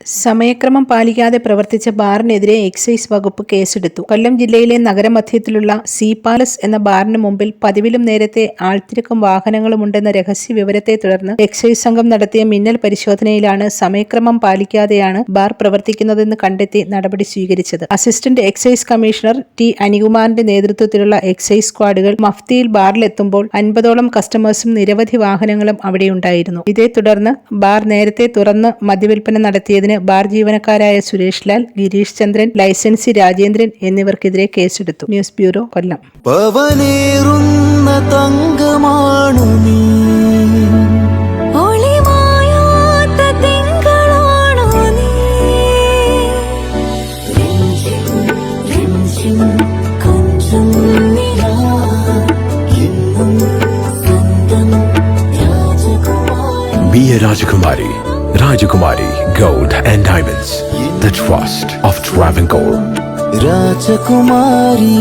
സമയക്രമം പാലിക്കാതെ പ്രവർത്തിച്ച ബാറിനെതിരെ എക്സൈസ് വകുപ്പ് കേസെടുത്തു. കൊല്ലം ജില്ലയിലെ നഗരമധ്യത്തിലുള്ള സീ പാലസ് എന്ന ബാറിന് മുമ്പിൽ പതിവിലും നേരത്തെ ആൾത്തിരക്കും വാഹനങ്ങളും ഉണ്ടെന്ന രഹസ്യ വിവരത്തെ തുടർന്ന് എക്സൈസ് സംഘം നടത്തിയ മിന്നൽ പരിശോധനയിലാണ് സമയക്രമം പാലിക്കാതെയാണ് ബാർ പ്രവർത്തിക്കുന്നതെന്ന് കണ്ടെത്തി നടപടി സ്വീകരിച്ചത്. അസിസ്റ്റന്റ് എക്സൈസ് കമ്മീഷണർ ടി അനികുമാറിന്റെ നേതൃത്വത്തിലുള്ള എക്സൈസ് സ്ക്വാഡുകൾ മഫ്തിയിൽ ബാറിലെത്തുമ്പോൾ 50ഓളം കസ്റ്റമേഴ്സും നിരവധി വാഹനങ്ങളും അവിടെയുണ്ടായിരുന്നു. ഇതേ തുടർന്ന് ബാർ നേരത്തെ തുറന്ന് മദ്യവിൽപ്പന നടത്തിയതിന് ബാർ ജീവനക്കാരായ സുരേഷ് ലാൽ, ഗിരീഷ് ചന്ദ്രൻ, ലൈസൻസി രാജേന്ദ്രൻ എന്നിവർക്കെതിരെ കേസെടുത്തു. News bureau, Kollam. Be a Rajakumari. Rajakumari Gold and Diamonds. The trust of Travancore. Rajakumari.